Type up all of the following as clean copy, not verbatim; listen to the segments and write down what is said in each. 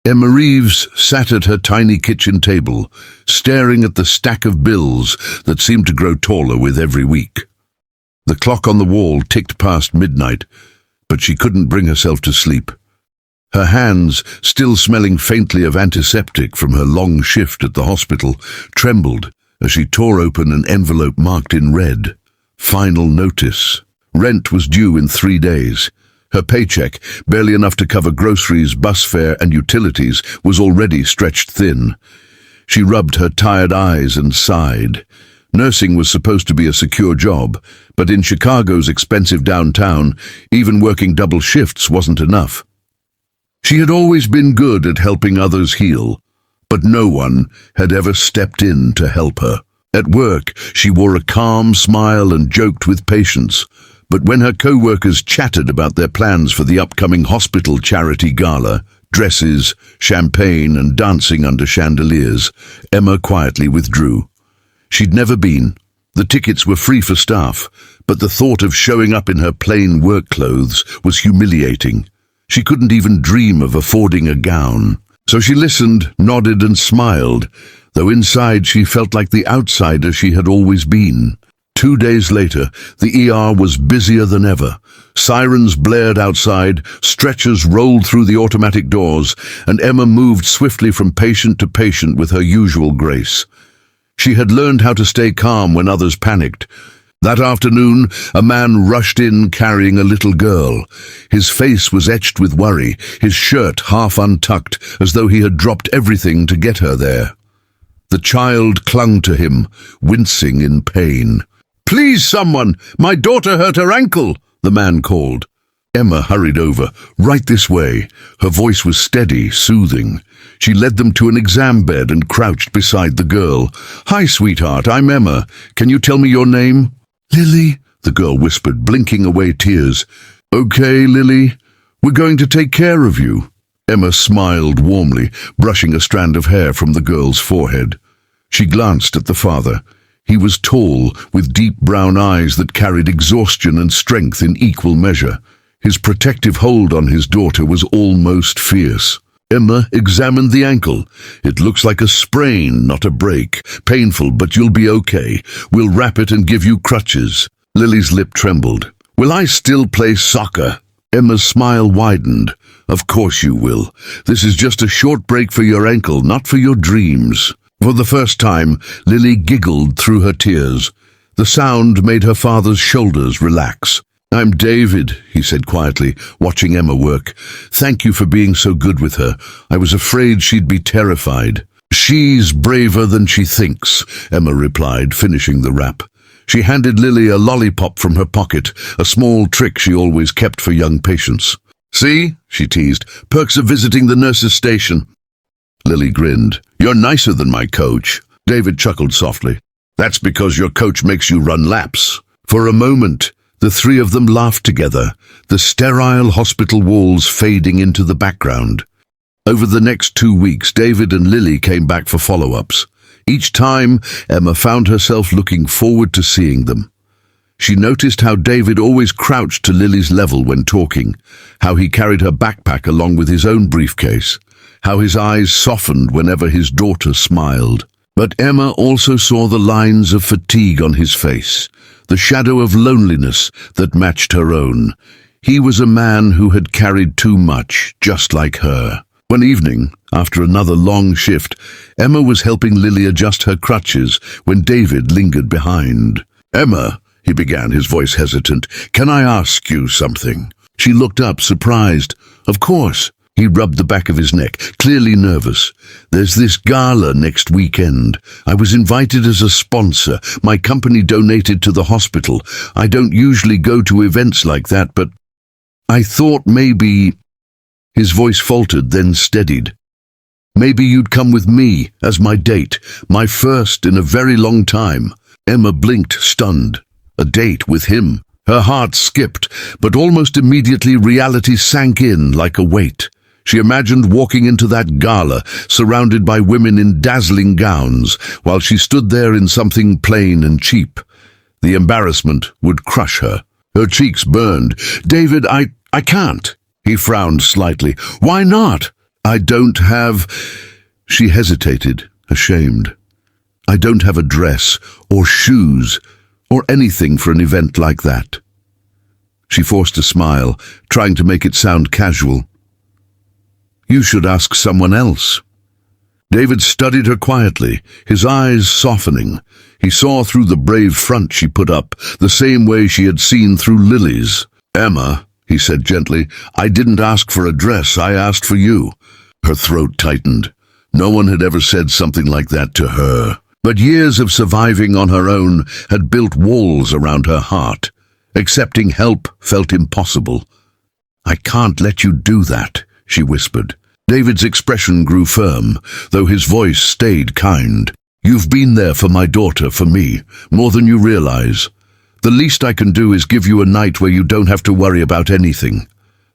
Emma Reeves sat at her tiny kitchen table, staring at the stack of bills that seemed to grow taller with every week. The clock on the wall ticked past midnight, but she couldn't bring herself to sleep. Her hands, still smelling faintly of antiseptic from her long shift at the hospital, trembled as she tore open an envelope marked in red. Final notice. Rent was due in 3 days. Her paycheck, barely enough to cover groceries, bus fare and utilities, was already stretched thin. She rubbed her tired eyes and sighed. Nursing was supposed to be a secure job, but in Chicago's expensive downtown, even working double shifts wasn't enough. She had always been good at helping others heal, but no one had ever stepped in to help her. At work, she wore a calm smile and joked with patients, but when her co-workers chattered about their plans for the upcoming hospital charity gala, dresses, champagne and dancing under chandeliers, Emma quietly withdrew. She'd never been. The tickets were free for staff, but the thought of showing up in her plain work clothes was humiliating. She couldn't even dream of affording a gown. So she listened, nodded and smiled, though inside she felt like the outsider she had always been. 2 days later, the ER was busier than ever. Sirens blared outside, stretchers rolled through the automatic doors, and Emma moved swiftly from patient to patient with her usual grace. She had learned how to stay calm when others panicked. That afternoon, a man rushed in carrying a little girl. His face was etched with worry, his shirt half untucked, as though he had dropped everything to get her there. The child clung to him, wincing in pain. "Please, someone! My daughter hurt her ankle!" the man called. Emma hurried over. "Right this way." Her voice was steady, soothing. She led them to an exam bed and crouched beside the girl. "Hi, sweetheart, I'm Emma. Can you tell me your name?" "Lily," the girl whispered, blinking away tears. "Okay, Lily, we're going to take care of you." Emma smiled warmly, brushing a strand of hair from the girl's forehead. She glanced at the father. He was tall, with deep brown eyes that carried exhaustion and strength in equal measure. His protective hold on his daughter was almost fierce. Emma examined the ankle. "It looks like a sprain, not a break. Painful, but you'll be okay. We'll wrap it and give you crutches." Lily's lip trembled. "Will I still play soccer?" Emma's smile widened. "Of course you will. This is just a short break for your ankle, not for your dreams." For the first time, Lily giggled through her tears. The sound made her father's shoulders relax. "I'm David," he said quietly, watching Emma work. "Thank you for being so good with her. I was afraid she'd be terrified." "She's braver than she thinks," Emma replied, finishing the wrap. She handed Lily a lollipop from her pocket, a small trick she always kept for young patients. "See," she teased, "perks of visiting the nurse's station." Lily grinned. "You're nicer than my coach." David chuckled softly. "That's because your coach makes you run laps." For a moment, the three of them laughed together, the sterile hospital walls fading into the background. Over the next 2 weeks, David and Lily came back for follow-ups. Each time, Emma found herself looking forward to seeing them. She noticed how David always crouched to Lily's level when talking, how he carried her backpack along with his own briefcase, how his eyes softened whenever his daughter smiled. But Emma also saw the lines of fatigue on his face, the shadow of loneliness that matched her own. He was a man who had carried too much, just like her. One evening, after another long shift, Emma was helping Lily adjust her crutches when David lingered behind. "Emma," he began, his voice hesitant, "can I ask you something?" She looked up, surprised. "Of course." He rubbed the back of his neck, clearly nervous. "There's this gala next weekend. I was invited as a sponsor. My company donated to the hospital. I don't usually go to events like that, but I thought maybe—" His voice faltered, then steadied. "Maybe you'd come with me as my date, my first in a very long time." Emma blinked, stunned. A date with him. Her heart skipped, but almost immediately reality sank in like a weight. She imagined walking into that gala, surrounded by women in dazzling gowns, while she stood there in something plain and cheap. The embarrassment would crush her. Her cheeks burned. "David, I can't." He frowned slightly. "Why not?" I don't have... She hesitated, ashamed. I don't have a dress or shoes or anything for an event like that. She forced a smile, trying to make it sound casual. You should ask someone else. David studied her quietly, his eyes softening. He saw through the brave front she put up, the same way she had seen through Lily's. Emma, he said gently, I didn't ask for a dress, I asked for you. Her throat tightened. No one had ever said something like that to her. But years of surviving on her own had built walls around her heart. Accepting help felt impossible. I can't let you do that, she whispered. David's expression grew firm, though his voice stayed kind. You've been there for my daughter, for me, more than you realize. The least I can do is give you a night where you don't have to worry about anything.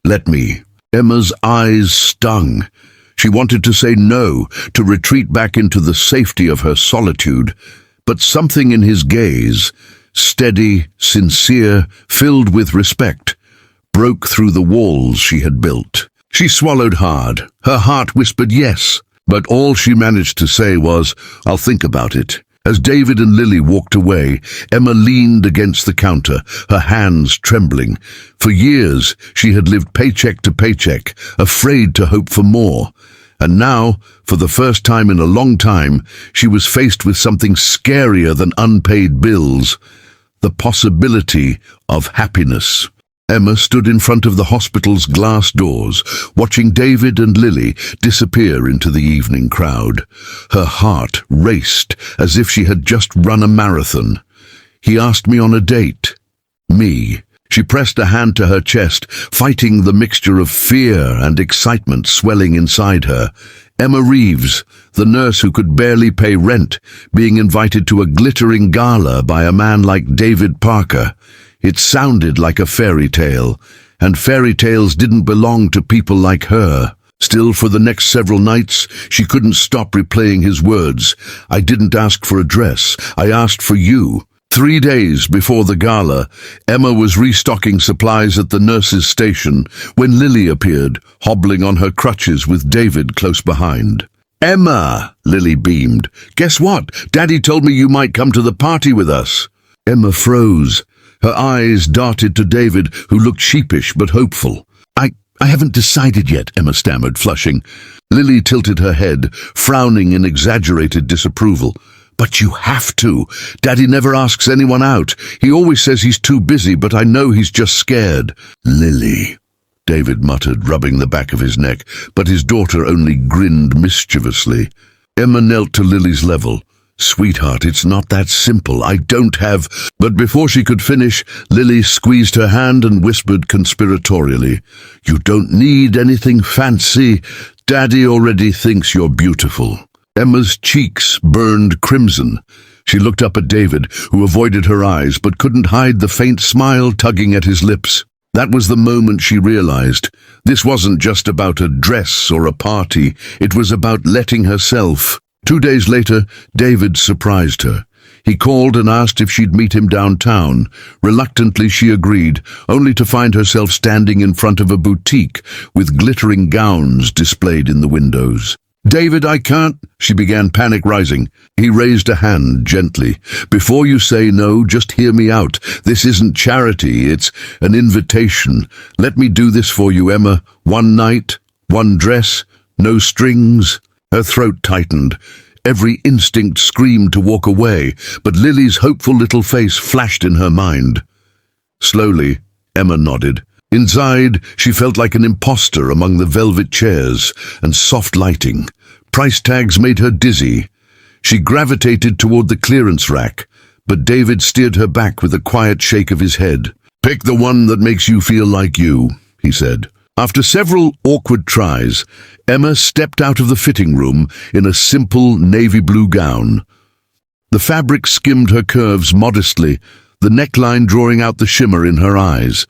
Let me. Emma's eyes stung. She wanted to say no, to retreat back into the safety of her solitude, but something in his gaze, steady, sincere, filled with respect, broke through the walls she had built. She swallowed hard. Her heart whispered yes, but all she managed to say was, I'll think about it. As David and Lily walked away, Emma leaned against the counter, her hands trembling. For years, she had lived paycheck to paycheck, afraid to hope for more. And now, for the first time in a long time, she was faced with something scarier than unpaid bills, the possibility of happiness. Emma stood in front of the hospital's glass doors, watching David and Lily disappear into the evening crowd. Her heart raced as if she had just run a marathon. He asked me on a date. Me. She pressed a hand to her chest, fighting the mixture of fear and excitement swelling inside her. Emma Reeves, the nurse who could barely pay rent, being invited to a glittering gala by a man like David Parker. It sounded like a fairy tale, and fairy tales didn't belong to people like her. Still, for the next several nights, she couldn't stop replaying his words. I didn't ask for a dress, I asked for you. 3 days before the gala, Emma was restocking supplies at the nurse's station when Lily appeared, hobbling on her crutches with David close behind. Emma, Lily beamed. Guess what? Daddy told me you might come to the party with us. Emma froze. Her eyes darted to David, who looked sheepish but hopeful. I haven't decided yet, Emma stammered, flushing. Lily tilted her head, frowning in exaggerated disapproval. But you have to. Daddy never asks anyone out. He always says he's too busy, but I know he's just scared. Lily, David muttered, rubbing the back of his neck, but his daughter only grinned mischievously. Emma knelt to Lily's level. Sweetheart, it's not that simple. I don't have... But before she could finish, Lily squeezed her hand and whispered conspiratorially, You don't need anything fancy. Daddy already thinks you're beautiful. Emma's cheeks burned crimson. She looked up at David, who avoided her eyes but couldn't hide the faint smile tugging at his lips. That was the moment she realized. This wasn't just about a dress or a party. It was about letting herself. 2 days later, David surprised her. He called and asked if she'd meet him downtown. Reluctantly, she agreed, only to find herself standing in front of a boutique with glittering gowns displayed in the windows. David, I can't, she began, panic rising. He raised a hand gently. Before you say no, just hear me out. This isn't charity, it's an invitation. Let me do this for you, Emma. One night, one dress, no strings. Her throat tightened. Every instinct screamed to walk away, but Lily's hopeful little face flashed in her mind. Slowly, Emma nodded. Inside, she felt like an imposter among the velvet chairs and soft lighting. Price tags made her dizzy. She gravitated toward the clearance rack, but David steered her back with a quiet shake of his head. Pick the one that makes you feel like you, he said. After several awkward tries, Emma stepped out of the fitting room in a simple navy blue gown. The fabric skimmed her curves modestly, the neckline drawing out the shimmer in her eyes.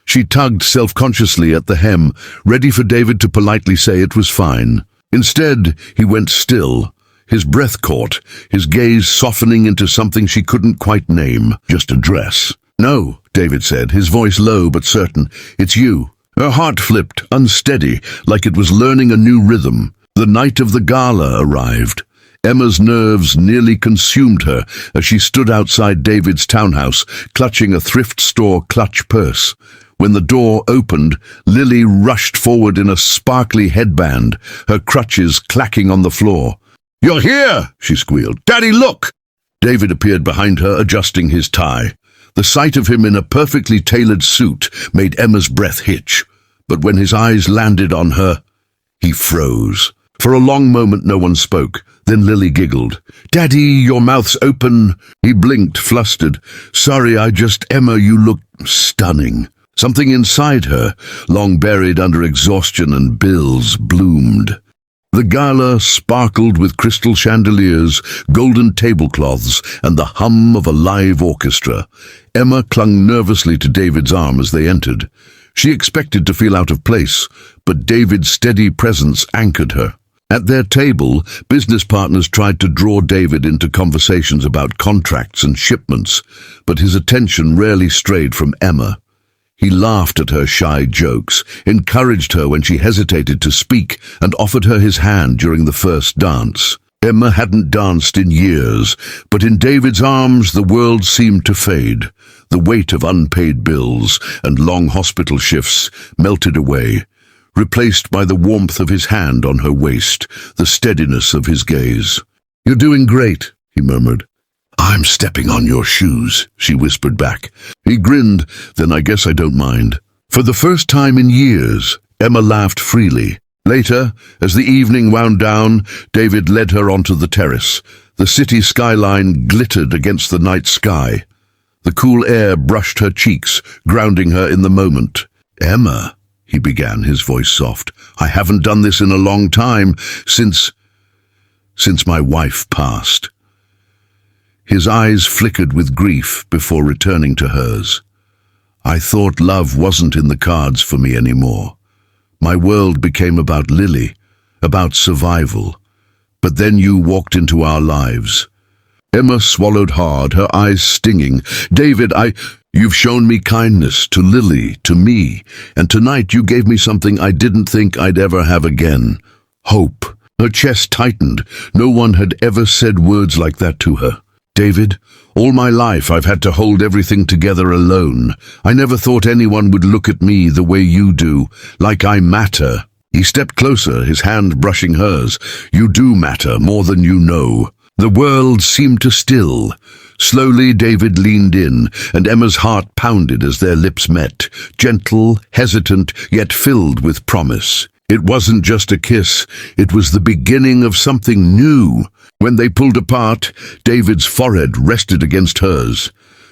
She tugged self-consciously at the hem, ready for David to politely say it was fine. Instead, he went still, his breath caught, his gaze softening into something she couldn't quite name. Just a dress. No, David said, his voice low but certain. It's you. Her heart flipped, unsteady, like it was learning a new rhythm. The night of the gala arrived. Emma's nerves nearly consumed her as she stood outside David's townhouse, clutching a thrift store clutch purse. When the door opened, Lily rushed forward in a sparkly headband, her crutches clacking on the floor. "You're here!" she squealed. "Daddy, look!" David appeared behind her, adjusting his tie. The sight of him in a perfectly tailored suit made Emma's breath hitch. But when his eyes landed on her, he froze. For a long moment no one spoke. Then Lily giggled. "Daddy, your mouth's open." He blinked, flustered. "Sorry, Emma, you look stunning." Something inside her, long buried under exhaustion and bills, bloomed. The gala sparkled with crystal chandeliers, golden tablecloths, and the hum of a live orchestra. Emma clung nervously to David's arm as they entered. She expected to feel out of place, but David's steady presence anchored her. At their table, business partners tried to draw David into conversations about contracts and shipments, but his attention rarely strayed from Emma. He laughed at her shy jokes, encouraged her when she hesitated to speak, and offered her his hand during the first dance. Emma hadn't danced in years, but in David's arms the world seemed to fade. The weight of unpaid bills and long hospital shifts melted away, replaced by the warmth of his hand on her waist, the steadiness of his gaze. "You're doing great," he murmured. "I'm stepping on your shoes," she whispered back. He grinned. "Then I guess I don't mind." For the first time in years, Emma laughed freely. Later, as the evening wound down, David led her onto the terrace. The city skyline glittered against the night sky. The cool air brushed her cheeks, grounding her in the moment. "Emma," he began, his voice soft, "I haven't done this in a long time, since my wife passed." His eyes flickered with grief before returning to hers. "I thought love wasn't in the cards for me anymore. My world became about Lily, about survival. But then you walked into our lives." Emma swallowed hard, her eyes stinging. "David, you've shown me kindness, to Lily, to me, and tonight you gave me something I didn't think I'd ever have again. Hope." Her chest tightened. No one had ever said words like that to her. "David, all my life I've had to hold everything together alone. I never thought anyone would look at me the way you do, like I matter." He stepped closer, his hand brushing hers. "You do matter, more than you know." The world seemed to still. Slowly David leaned in, and Emma's heart pounded as their lips met, gentle, hesitant, yet filled with promise. It wasn't just a kiss, it was the beginning of something new. When they pulled apart, David's forehead rested against hers.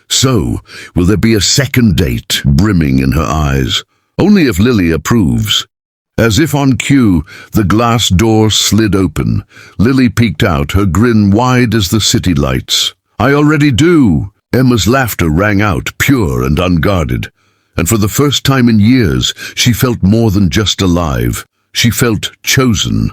"So, will there be a second date?" brimming in her eyes. "Only if Lily approves." As if on cue, the glass door slid open. Lily peeked out, her grin wide as the city lights. "I already do." Emma's laughter rang out, pure and unguarded. And for the first time in years, she felt more than just alive. She felt chosen.